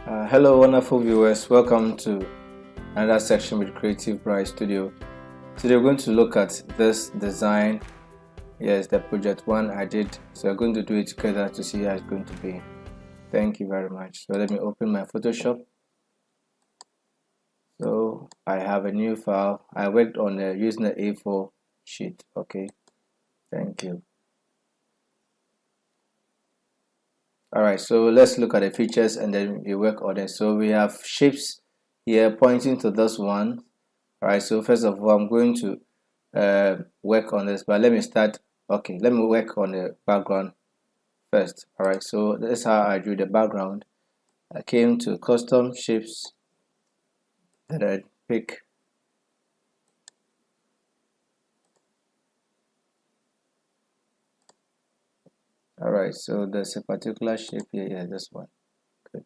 Hello, wonderful viewers. Welcome to another section with Creative Bright Studio. Today, we're going to look at this design. Yes, the project one I did. So, we're going to do it together to see how it's going to be. Thank you very much. So, let me open my Photoshop. So, I have a new file. I worked on using the A4 sheet. Okay, thank you. Alright, so let's look at the features and then we work on it. So, we have shapes here pointing to this one. Alright, so first of all, I'm going to work on this, but let me start. Okay, let me work on the background first. Alright, so this is how I drew the background. I came to custom shapes, then I pick. Alright, so there's a particular shape here. Yeah, this one. Good.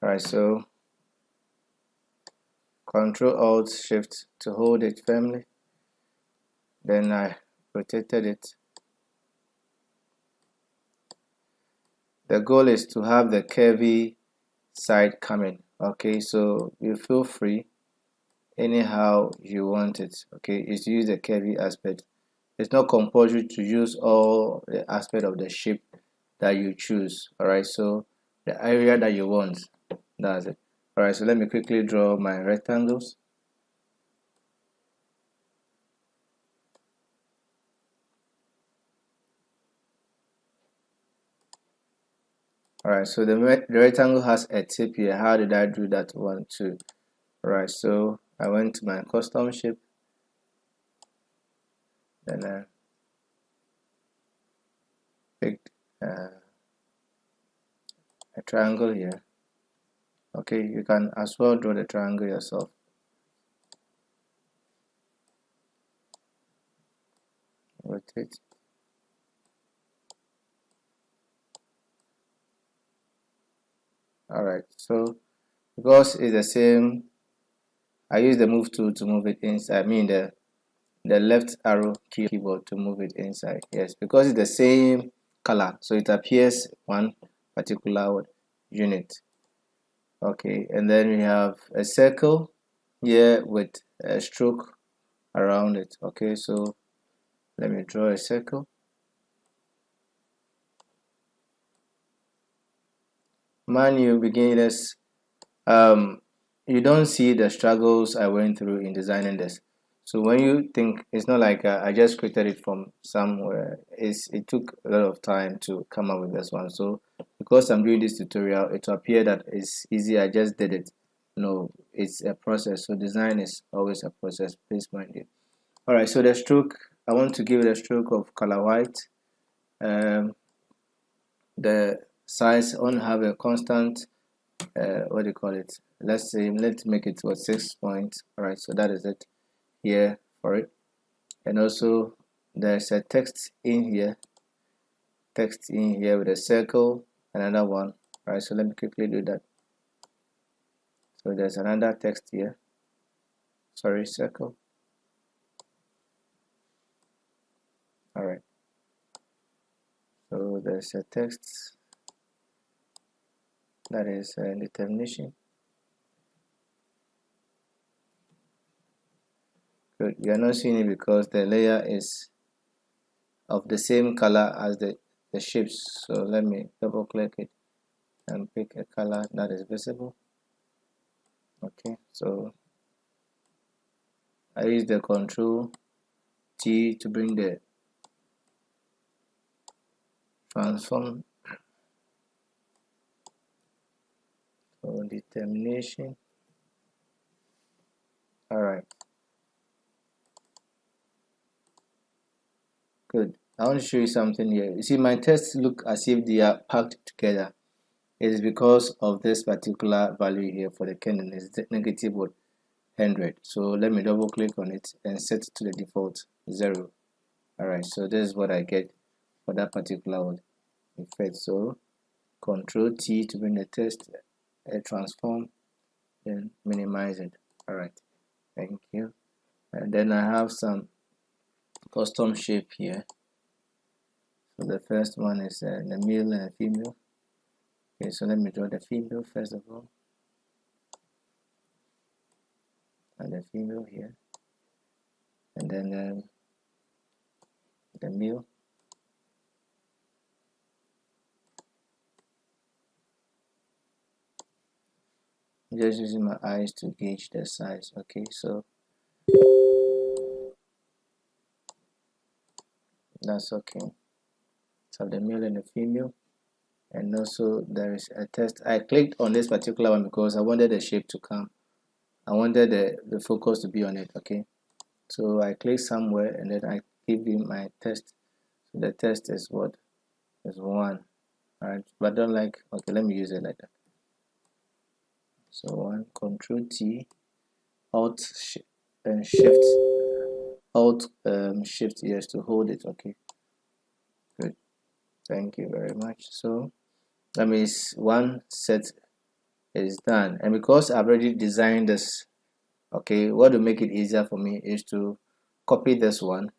Alright, so Control Alt Shift to hold it firmly. Then I rotated it. The goal is to have the curvy side coming. Okay, so you feel free anyhow you want it. Okay, is to use the curvy aspect. It's not compulsory to use all the aspect of the shape that you choose. All right, so the area that you want, that's it. All right, so let me quickly draw my rectangles. All right, so the rectangle has a tip here. How did I do that? 1, 2. All right, so I went to my custom shape, then I picked a triangle here. Okay, you can as well draw the triangle yourself. Rotate. Alright, so because it's the same, I use the move tool to move it inside. I mean the left arrow keyboard to move it inside. Yes, because it's the same color, so it appears one particular unit. Okay, and then we have a circle here with a stroke around it. Okay, so let me draw a circle. Man, you beginners, you don't see the struggles I went through in designing this. So when you think, it's not like I just created it from somewhere. It took a lot of time to come up with this one. So because I'm doing this tutorial, it will appear that it's easy. I just did it. No, it's a process. So design is always a process. Please mind it. All right. So the stroke, I want to give it a stroke of color white. The size, I want to have a constant. What do you call it? Let's make it 6 points. All right, so that is it here for it. And also there's a text in here with a circle, another one. All right, so let me quickly do that. So there's another text here, sorry, circle. All right, so there's a text that is a determination. Good, you are not seeing it because the layer is of the same color as the shapes. So let me double click it and pick a color that is visible. Okay, so I use the Control T to bring the transform. So determination. All right, good. I want to show you something here. You see, my tests look as if they are packed together. It is because of this particular value here for the kernel is negative 100. So let me double click on it and set it to the default 0. All right, so this is what I get for that particular effect. So Control T to bring the test, transform, then minimize it. All right, thank you. And then I have some custom shape here. So the first one is the male and female. Okay, so let me draw the female first of all, and the female here, and then the male. I'm just using my eyes to gauge the size. Okay, so that's okay. So the male and the female, and also there is a test. I clicked on this particular one because I wanted the shape to come. I wanted the focus to be on it. Okay, so I click somewhere and then I give you my test. So the test is what is 1. All right, but don't like. Okay, let me use it like that. So 1, Control T, Alt and Shift, Alt Shift, yes, to hold it. Okay, good. Thank you very much. So that means one set is done, and because I've already designed this, okay, what will make it easier for me is to copy this one,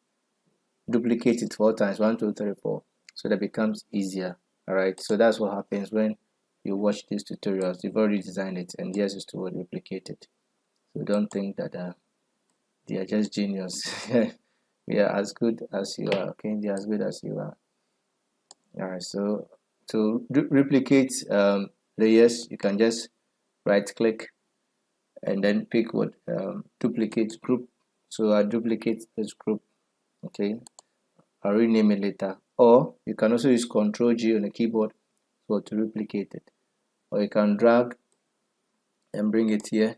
duplicate it 4 times, 1 2 3 4, so that becomes easier. All right, so that's what happens when you watch these tutorials. You've already designed it, and yes, is to duplicate it. So don't think that they are just genius. We are as good as you are. Okay, they are as good as you are. All right, so to replicate layers, you can just right click and then pick what duplicate group. So I duplicate this group. Okay, I'll rename it later, or you can also use Ctrl G on the keyboard for to replicate it, or you can drag and bring it here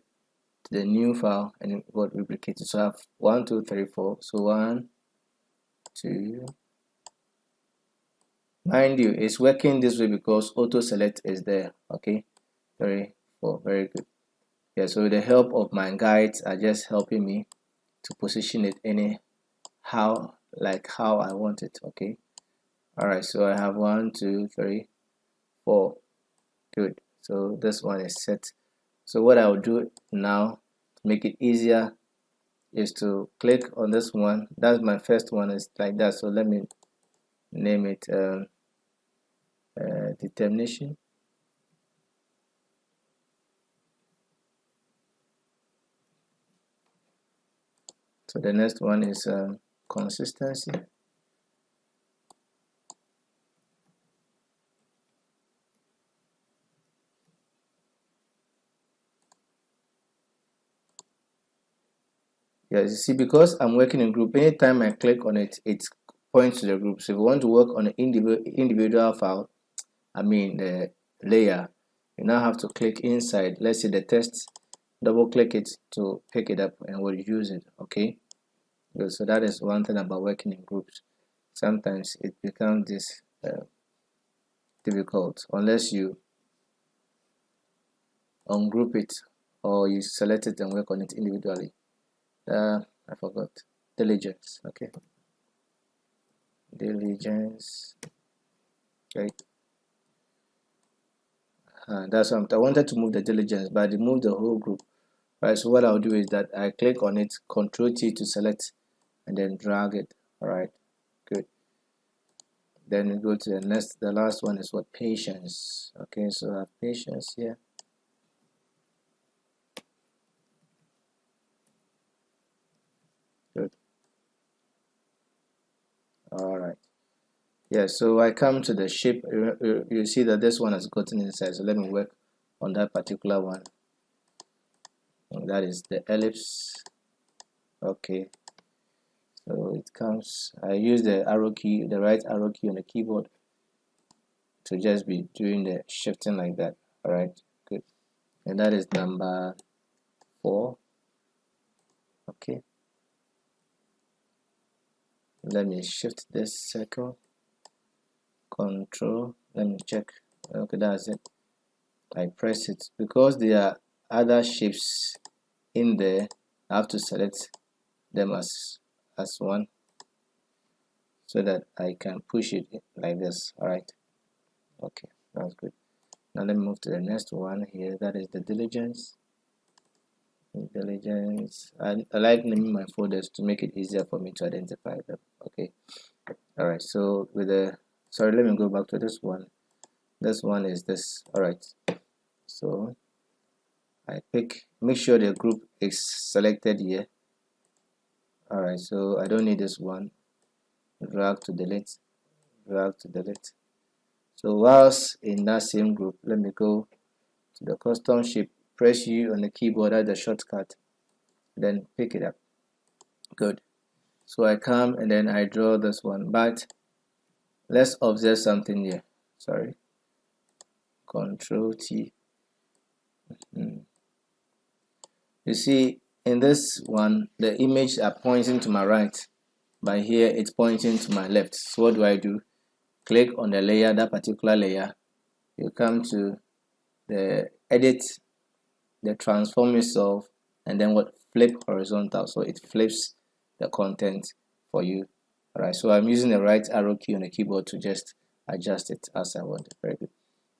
to the new file and what replicate it. So I have 1 2 3 4. So 1 2. Mind you, it's working this way because auto select is there. Okay, 3 4, very good. Yeah, so with the help of my guides are just helping me to position it anyhow, like how I want it. Okay, all right, so I have 1 2 3 4. Good. So this one is set. So what I'll do now to make it easier is to click on this one. That's my first one, is like that. So let me name it determination. So the next one is consistency. Yes, you see, because I'm working in group, anytime I click on it, it points to the group. So if you want to work on an individual file, I mean the layer, you now have to click inside. Let's say the text, double click it to pick it up and we'll use it. Okay, good. So that is one thing about working in groups. Sometimes it becomes this difficult unless you ungroup it or you select it and work on it individually. I forgot diligence. Okay, diligence. Right. That's what I wanted to move the diligence, but I removed the whole group. Right. So what I'll do is that I click on it, Control T to select, and then drag it. All right. Good. Then we go to the next. The last one is what, patience. Okay. So I have patience here. Good. All right. Yeah, so I come to the shape. You see that this one has gotten inside, so let me work on that particular one, and that is the ellipse. Okay, so it comes, I use the arrow key, the right arrow key on the keyboard to just be doing the shifting like that. All right, good. And that is number 4. Okay, let me shift this circle, control, let me check. Okay, that's it. I press it because there are other shapes in there. I have to select them as one so that I can push it like this. All right, okay, that's good. Now let me move to the next one here. That is the diligence. I like naming my folders to make it easier for me to identify them. Okay, all right, so with the sorry, let me go back to this one. This one is this. All right, so I make sure the group is selected here. All right, so I don't need this one. Drag to delete, drag to delete. So whilst in that same group, let me go to the custom shape, press U on the keyboard as the shortcut, then pick it up. Good. So I come and then I draw this one, but let's observe something here. Sorry, Control T. You see, in this one, the image are pointing to my right, but here it's pointing to my left. So what do? Click on the layer, that particular layer. You come to the edit, the transform yourself, and then what? Flip horizontal. So it flips the content for you. All right. So I'm using the right arrow key on the keyboard to just adjust it as I want. Very good.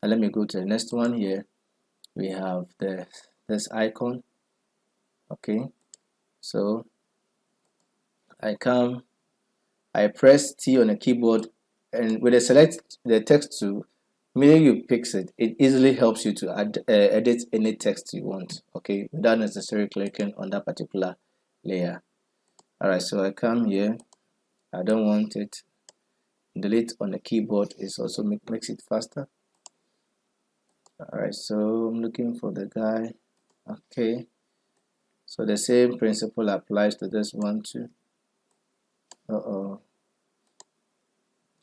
And let me go to the next one here. We have this icon. Okay. So I press T on the keyboard, and with the select the text tool, immediately you pick it, it easily helps you to edit any text you want, okay, without necessarily clicking on that particular layer. All right, so I come here, I don't want it. Delete on the keyboard is also makes it faster. All right, so I'm looking for the guy. Okay, so the same principle applies to this one too.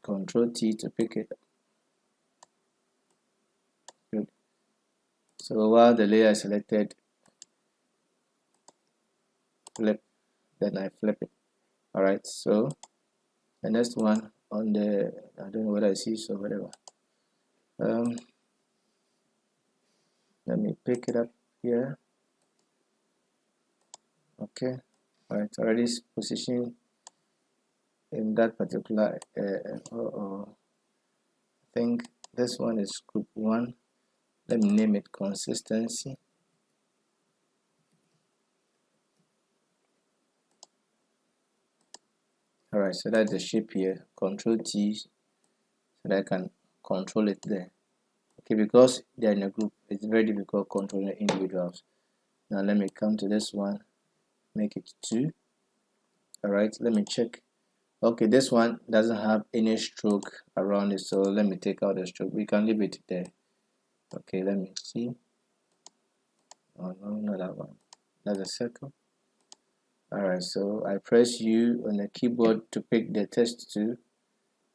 Control T to pick it. Good. So while the layer is selected, flip, then I flip it. All right, so the next one on the, I don't know what I see, so whatever. Let me pick it up here. Okay, all right, already positioned in that particular I think this one is group 1. Let me name it consistency. All right, so that's the shape here. Control T so that I can control it there. Okay, because they're in a group, it's very difficult controlling individuals. Now let me come to this one, make it 2. All right, let me check. Okay, this one doesn't have any stroke around it, so let me take out the stroke. We can leave it there. Okay, let me see. Oh no, not that one. That's a circle. All right, so I press U on the keyboard to pick the text tool.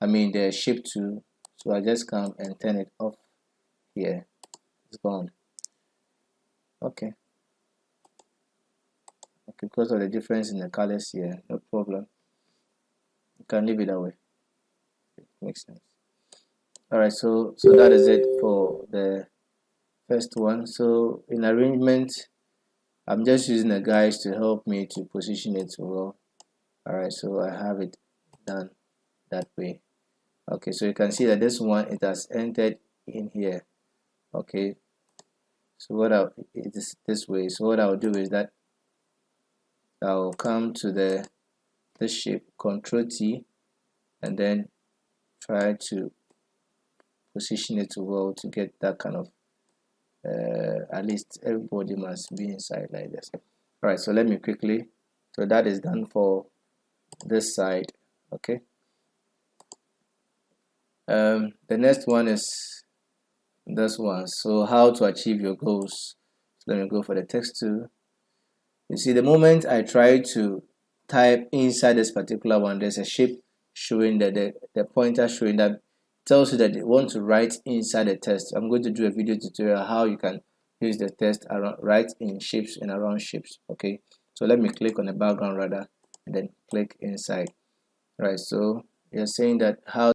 I mean the shape tool. So I just come and turn it off here. It's gone. Okay. Okay, because of the difference in the colors here, no problem. You can leave it that way. It makes sense. All right, so that is it for the first one. So in arrangement, I'm just using the guides to help me to position it well. All right, so I have it done that way. Okay, so you can see that this one, it has entered in here. Okay, so it is this way. So what I'll do is that I'll come to this shape, Control T, and then try to position it well to get that kind of at least everybody must be inside like this. All right, so let me quickly, so that is done for this side. Okay, the next one is this one. So how to achieve your goals. So let me go for the text tool. You see, the moment I try to type inside this particular one, there's a shape showing that the pointer showing that tells you that they want to write inside the text. I'm going to do a video tutorial how you can use the text around, write in shapes and around shapes. Okay, so let me click on the background rather and then click inside. Right, so you're saying that how